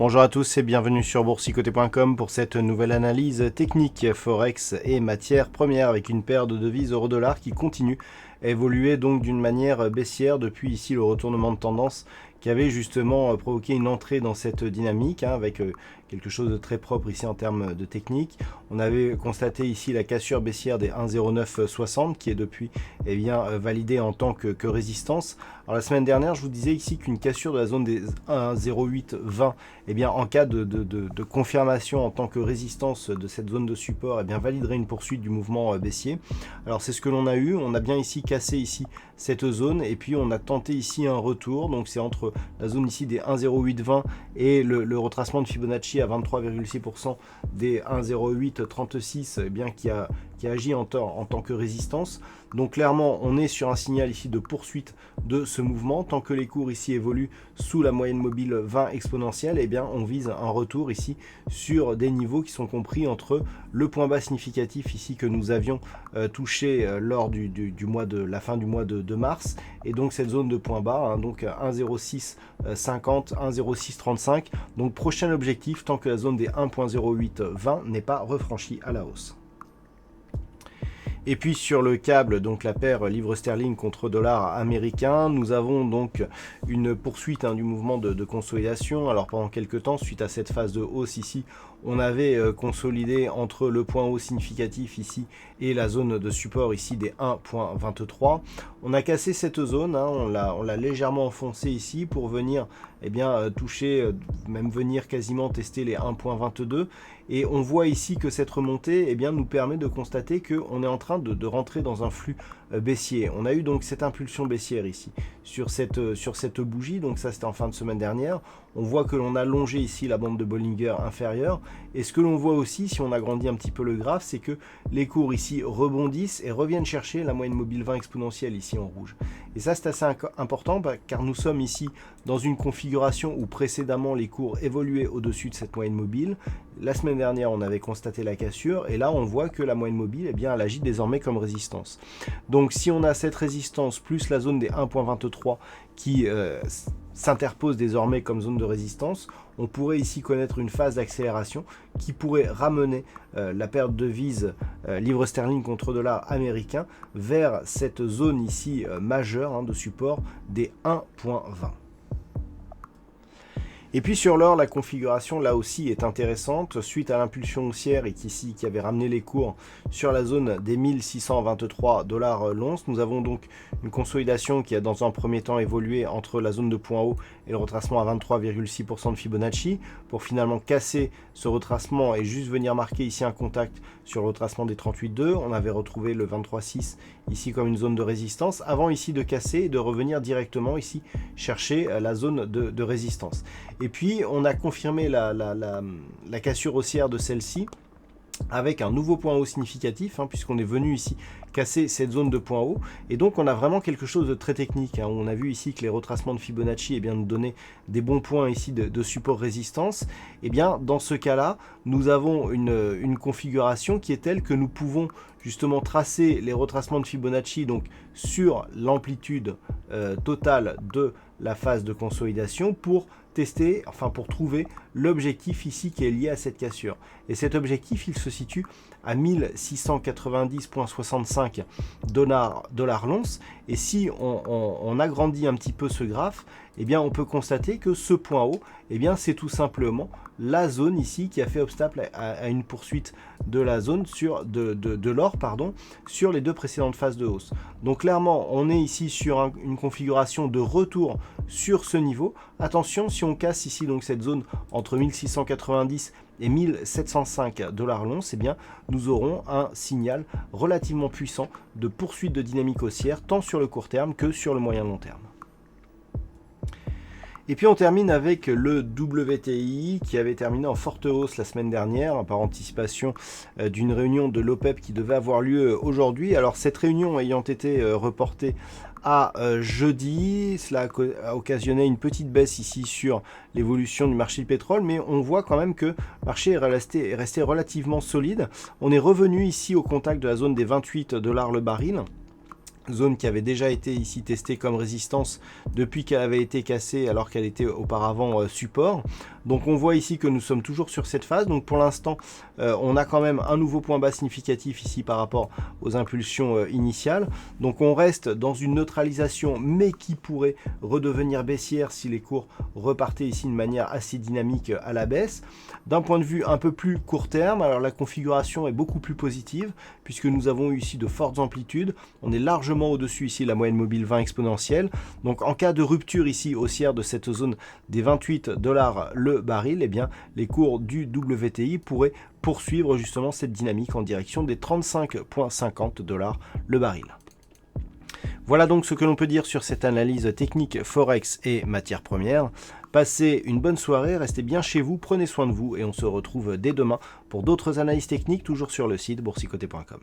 Bonjour à tous et bienvenue sur boursicoté.com pour cette nouvelle analyse technique Forex et matières premières avec une paire de devises euro-dollar qui continue à évoluer donc d'une manière baissière depuis ici le retournement de tendance qui avait justement provoqué une entrée dans cette dynamique avec quelque chose de très propre ici en termes de technique. On avait constaté ici la cassure baissière des 1,0960 qui est depuis validée en tant que résistance. Alors la semaine dernière, je vous disais ici qu'une cassure de la zone des 1,0820 en cas de confirmation en tant que résistance de cette zone de support, validerait une poursuite du mouvement baissier. Alors c'est ce que l'on a eu, on a bien ici cassé ici cette zone et puis on a tenté ici un retour, donc c'est entre la zone ici des 1,0820 et le retracement de Fibonacci à 23,6% des 1,0836 qui a agi en tant que résistance. Donc clairement on est sur un signal ici de poursuite de ce mouvement. Tant que les cours ici évoluent sous la moyenne mobile 20 exponentielle, on vise un retour ici sur des niveaux qui sont compris entre le point bas significatif ici que nous avions touché lors la fin du mois de mars, et donc cette zone de point bas, donc 1,0650, 1,0635. Donc prochain objectif tant que la zone des 1,0820 n'est pas refranchie à la hausse. Et puis sur le câble, donc la paire livre sterling contre dollar américain, nous avons donc une poursuite du mouvement de consolidation. Alors pendant quelques temps, suite à cette phase de hausse ici, on avait consolidé entre le point haut significatif ici et la zone de support ici des 1,23. On a cassé cette zone, on l'a légèrement enfoncé ici pour venir toucher, même venir quasiment tester les 1,22. Et on voit ici que cette remontée nous permet de constater qu'on est en train de rentrer dans un flux baissier. On a eu donc cette impulsion baissière ici sur cette bougie, donc ça c'était en fin de semaine dernière. On voit que l'on a longé ici la bande de Bollinger inférieure, et ce que l'on voit aussi si on agrandit un petit peu le graphe, c'est que les cours ici rebondissent et reviennent chercher la moyenne mobile 20 exponentielle ici en rouge. Et ça c'est assez important car nous sommes ici dans une configuration où précédemment les cours évoluaient au-dessus de cette moyenne mobile. La semaine dernière on avait constaté la cassure et là on voit que la moyenne mobile elle agit désormais comme résistance. Donc si on a cette résistance plus la zone des 1,23 qui s'interpose désormais comme zone de résistance, on pourrait ici connaître une phase d'accélération qui pourrait ramener la paire de devises livre sterling contre dollar américain vers cette zone ici majeure de support des 1,20. Et puis sur l'or, la configuration là aussi est intéressante suite à l'impulsion haussière et qui avait ramené les cours sur la zone des 1623 $ l'once. Nous avons donc une consolidation qui a dans un premier temps évolué entre la zone de point haut et le retracement à 23,6% de Fibonacci pour finalement casser ce retracement et juste venir marquer ici un contact sur le retracement des 38,2. On avait retrouvé le 23,6 ici comme une zone de résistance avant ici de casser et de revenir directement ici chercher la zone de résistance. Et puis on a confirmé la cassure haussière de celle-ci avec un nouveau point haut significatif puisqu'on est venu ici casser cette zone de point haut, et donc on a vraiment quelque chose de très technique. On a vu ici que les retracements de Fibonacci nous donnaient des bons points ici de support résistance. Et bien dans ce cas là nous avons une configuration qui est telle que nous pouvons justement tracer les retracements de Fibonacci donc sur l'amplitude totale de la phase de consolidation pour tester, pour trouver l'objectif ici qui est lié à cette cassure. Et cet objectif, il se situe à 1690,65 $ l'once. Et si on agrandit un petit peu ce graphe, on peut constater que ce point haut, c'est tout simplement la zone ici qui a fait obstacle à une poursuite de la zone de l'or sur les deux précédentes phases de hausse. Donc clairement, on est ici sur une configuration de retour sur ce niveau. Attention, si on casse ici donc cette zone entre 1690 et 1705 $ l'once, nous aurons un signal relativement puissant de poursuite de dynamique haussière tant sur le court terme que sur le moyen long terme. Et puis on termine avec le WTI qui avait terminé en forte hausse la semaine dernière par anticipation d'une réunion de l'OPEP qui devait avoir lieu aujourd'hui. Alors cette réunion ayant été reportée à jeudi, cela a occasionné une petite baisse ici sur l'évolution du marché du pétrole, mais on voit quand même que le marché est resté relativement solide. On est revenu ici au contact de la zone des 28 $ le baril. Zone qui avait déjà été ici testée comme résistance depuis qu'elle avait été cassée alors qu'elle était auparavant support. Donc on voit ici que nous sommes toujours sur cette phase. Donc pour l'instant, on a quand même un nouveau point bas significatif ici par rapport aux impulsions initiales. Donc on reste dans une neutralisation, mais qui pourrait redevenir baissière si les cours repartaient ici de manière assez dynamique à la baisse. D'un point de vue un peu plus court terme, alors la configuration est beaucoup plus positive puisque nous avons eu ici de fortes amplitudes. On est largement au-dessus ici de la moyenne mobile 20 exponentielle. Donc en cas de rupture ici haussière de cette zone des 28 $ le baril, eh bien les cours du WTI pourraient poursuivre justement cette dynamique en direction des 35,50 $ le baril. Voilà donc ce que l'on peut dire sur cette analyse technique Forex et matières premières. Passez une bonne soirée, restez bien chez vous, prenez soin de vous et on se retrouve dès demain pour d'autres analyses techniques, toujours sur le site boursicoté.com.